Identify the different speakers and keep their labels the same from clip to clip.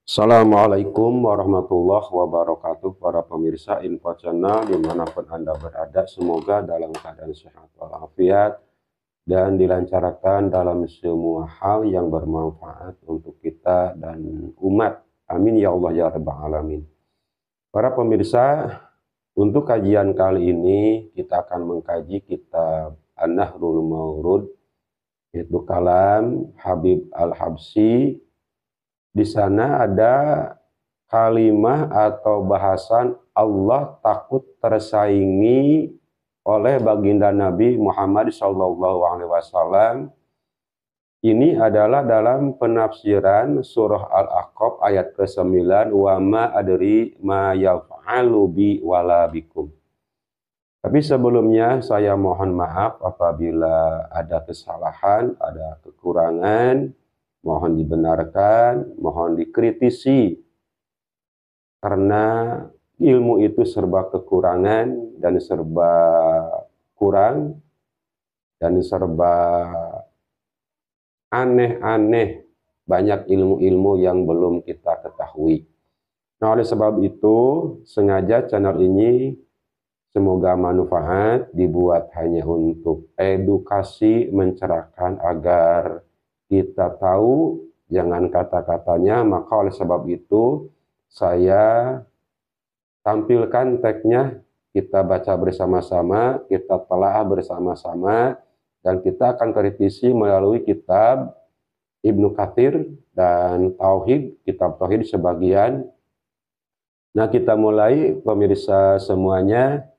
Speaker 1: Assalamualaikum warahmatullahi wabarakatuh, para pemirsa Info Channel dimanapun Anda berada. Semoga dalam keadaan sehat walafiat dan dilancarkan dalam semua hal yang bermanfaat untuk kita dan umat. Amin ya Allah ya Rabbal Alamin. Para pemirsa, untuk kajian kali ini kita akan mengkaji kitab An-Nahrul Maurud, yaitu kalam Habib Al-Habsyi. Di sana ada kalimah atau bahasan Allah takut tersaingi oleh baginda Nabi Muhammad SAW. Ini adalah dalam penafsiran surah Al-Ahqaf ayat ke-9, wa ma adri ma yaf'alu bi wala bikum. Tapi sebelumnya saya mohon maaf apabila ada kesalahan, ada kekurangan. Mohon dibenarkan, mohon dikritisi, karena ilmu itu serba kekurangan dan serba kurang dan serba aneh-aneh, banyak ilmu-ilmu yang belum kita ketahui. Nah, oleh sebab itu sengaja channel ini semoga manfaat, dibuat hanya untuk edukasi, mencerahkan agar kita tahu, jangan kata-katanya. Maka oleh sebab itu saya tampilkan teksnya, kita baca bersama-sama, kita telah bersama-sama, dan kita akan kritisi melalui kitab Ibnu Katsir dan Tauhid, kitab Tauhid sebagian. Nah, kita mulai pemirsa semuanya.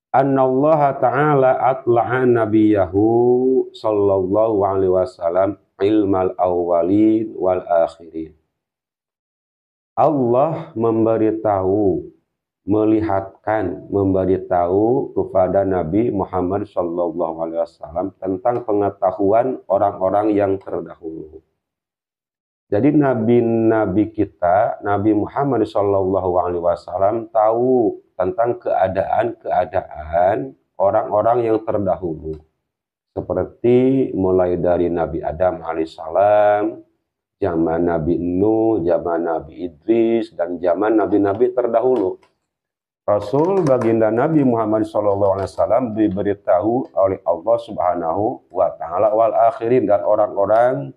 Speaker 1: Annallaha ta'ala atla'a nabiyahu sallallahu alaihi wasallam ilmal awwalin wal akhirin. Allah memberitahu, melihatkan, memberitahu kepada Nabi Muhammad sallallahu alaihi wasallam tentang pengetahuan orang-orang yang terdahulu. Jadi nabi-nabi kita, Nabi Muhammad sallallahu alaihi wasallam tahu tentang keadaan-keadaan orang-orang yang terdahulu. Seperti mulai dari Nabi Adam alaihissalam, zaman Nabi Nuh, zaman Nabi Idris, dan zaman nabi-nabi terdahulu. Rasul baginda Nabi Muhammad SAW diberitahu oleh Allah Subhanahu wa Ta'ala wal akhirin, dan orang-orang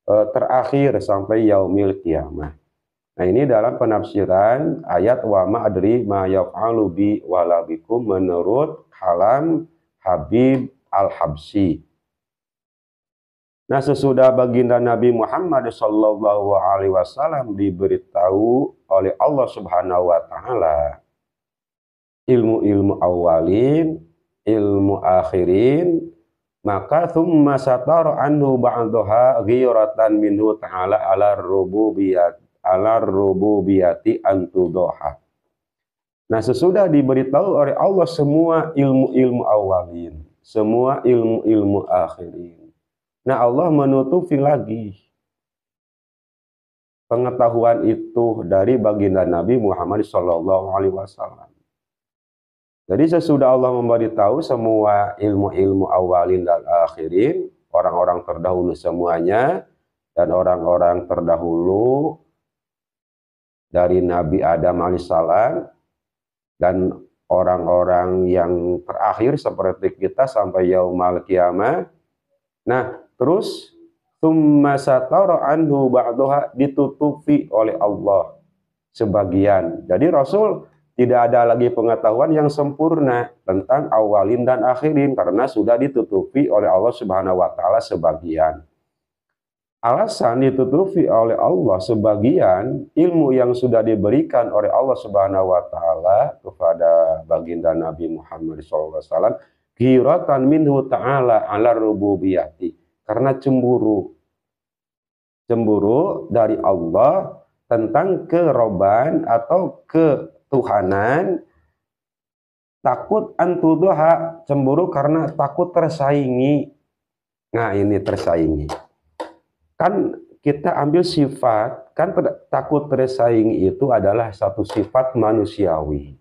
Speaker 1: terakhir sampai yaumil kiamah. Nah, ini dalam penafsiran ayat wa ma adri ma yaf'alu bi wala bikum menurut kalam Habib Al-Habsyi. Nah, sesudah baginda Nabi Muhammad SAW diberitahu oleh Allah Subhanahu wa Ta'ala ilmu-ilmu awalin, ilmu akhirin, maka thumma satara anhu ba'daha ghiratan minhu ta'ala ala rububiyati antudoha. Nah, sesudah diberitahu oleh Allah semua ilmu-ilmu awalin, semua ilmu-ilmu akhirin, nah Allah menutupi lagi pengetahuan itu dari baginda Nabi Muhammad SAW. Jadi sesudah Allah memberitahu semua ilmu-ilmu awalin dan akhirin, orang-orang terdahulu semuanya, dan orang-orang terdahulu dari Nabi Adam alaihissalam, dan orang-orang yang terakhir seperti kita sampai yaumal kiamah. Nah, terus tsumma satara anhu ba'daha, ditutupi oleh Allah sebagian. Jadi Rasul tidak ada lagi pengetahuan yang sempurna tentang awalin dan akhirin karena sudah ditutupi oleh Allah Subhanahu wa Ta'ala sebagian. Alasan ditutupi oleh Allah sebagian ilmu yang sudah diberikan oleh Allah Subhanahu wa Ta'ala kepada baginda Nabi Muhammad SAW, ghiratan minhu ta'ala ala rububiyati, karena cemburu dari Allah tentang keroban atau ketuhanan, takut antudoha, cemburu karena takut tersaingi. Nah, ini tersaingi. Kan kita ambil sifat, kan takut tersaingi itu adalah satu sifat manusiawi.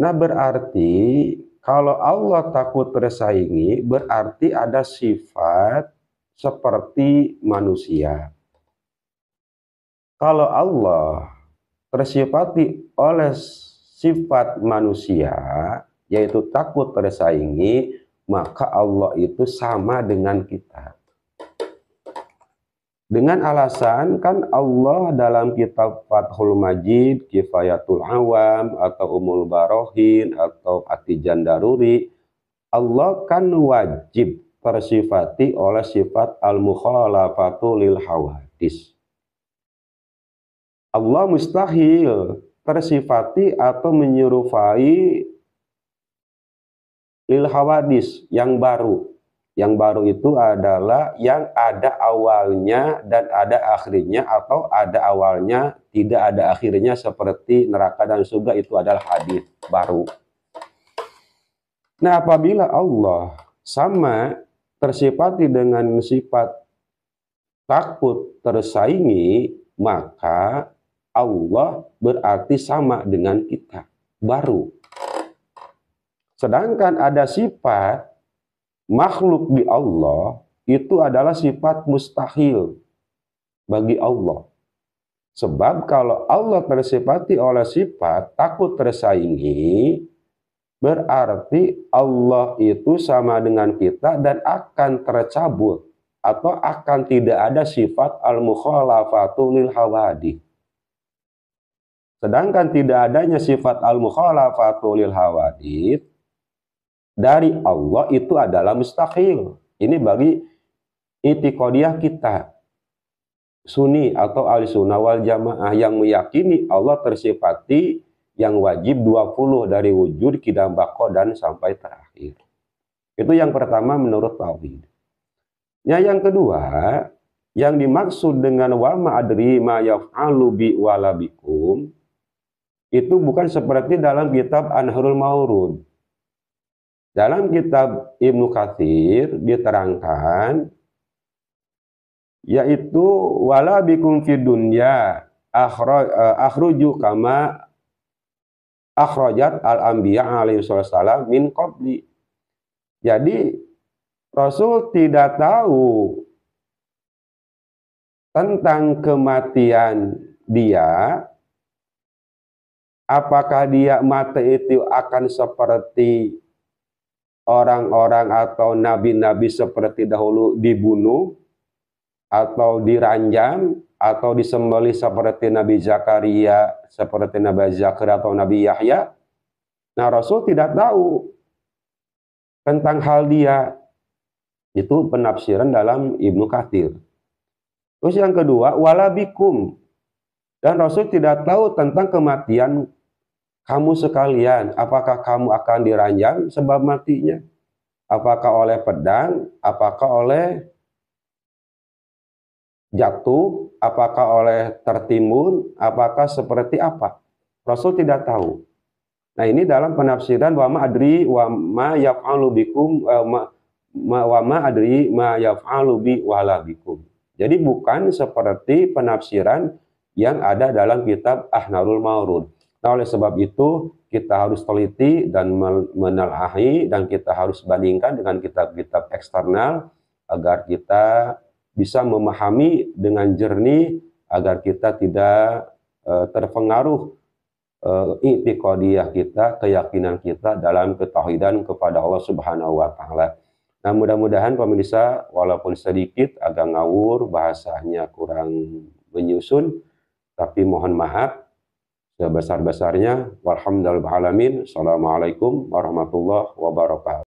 Speaker 1: Nah, berarti kalau Allah takut tersaingi, berarti ada sifat seperti manusia. Kalau Allah tersifati oleh sifat manusia, yaitu takut tersaingi, maka Allah itu sama dengan kita. Dengan alasan kan Allah dalam kitab Fathul Majid, Kifayatul Awam, atau Umul Barohin, atau Atijan Daruri, Allah kan wajib tersifati oleh sifat al-mukhalafatu lil hawadis. Allah mustahil tersifati atau menyerupai lil hawadis yang baru. Yang baru itu adalah yang ada awalnya dan ada akhirnya, atau ada awalnya tidak ada akhirnya, seperti neraka dan surga, itu adalah hadis baru. Nah, apabila Allah sama tersifati dengan sifat takut tersaingi, maka Allah berarti sama dengan kita, baru. Sedangkan ada sifat makhluk di Allah, itu adalah sifat mustahil bagi Allah. Sebab kalau Allah tersifati oleh sifat takut tersaingi, berarti Allah itu sama dengan kita dan akan tercabut atau akan tidak ada sifat al-mukhalafatu lil hawadith. Sedangkan tidak adanya sifat al-mukhalafatu lil hawadith dari Allah itu adalah mustahil. Ini bagi i'tiqadiyah kita, Sunni atau ahli sunnah wal jamaah, yang meyakini Allah tersifati yang wajib 20 dari wujud, qidam, baqa, dan sampai terakhir. Itu yang pertama menurut tauhid. Yang kedua, yang dimaksud dengan wa ma adri ma yaf'alu bi wala bikum, itu bukan seperti dalam kitab Anharul Mawrud. Dalam kitab Ibnu Katsir diterangkan, yaitu wala bikum fid dunya akhruju kama akhrajat al-anbiya alaihi wasallam min qabli. Jadi Rasul tidak tahu tentang kematian dia, apakah dia mati itu akan seperti orang-orang atau nabi-nabi seperti dahulu dibunuh, atau diranjam, atau disembelih seperti Nabi Zakaria, seperti Nabi Zakaria atau Nabi Yahya. Nah, Rasul tidak tahu tentang hal dia. Itu penafsiran dalam Ibnu Katsir. Terus yang kedua, wala bikum. Dan Rasul tidak tahu tentang kematian kamu sekalian. Apakah kamu akan diranjam sebab matinya? Apakah oleh pedang? Apakah oleh jatuh? Apakah oleh tertimbun? Apakah seperti apa? Rasul tidak tahu. Nah, ini dalam penafsiran wa ma adri wa ma yaf'alu bikum wa ma adri ma yaf'alu bi wala bikum. Jadi bukan seperti penafsiran yang ada dalam kitab Anharul Mawrud. Nah, oleh sebab itu kita harus teliti dan menelahi, dan kita harus bandingkan dengan kitab-kitab eksternal agar kita bisa memahami dengan jernih, agar kita tidak terpengaruh i'tiqadiyah kita, keyakinan kita dalam ketauhidan kepada Allah Subhanahu wa taala. Nah, mudah-mudahan pemirsa, walaupun sedikit agak ngawur, bahasanya kurang menyusun, tapi mohon maaf sebesar-besarnya. Walhamdulillahirabbil alamin. Assalamualaikum warahmatullahi wabarakatuh.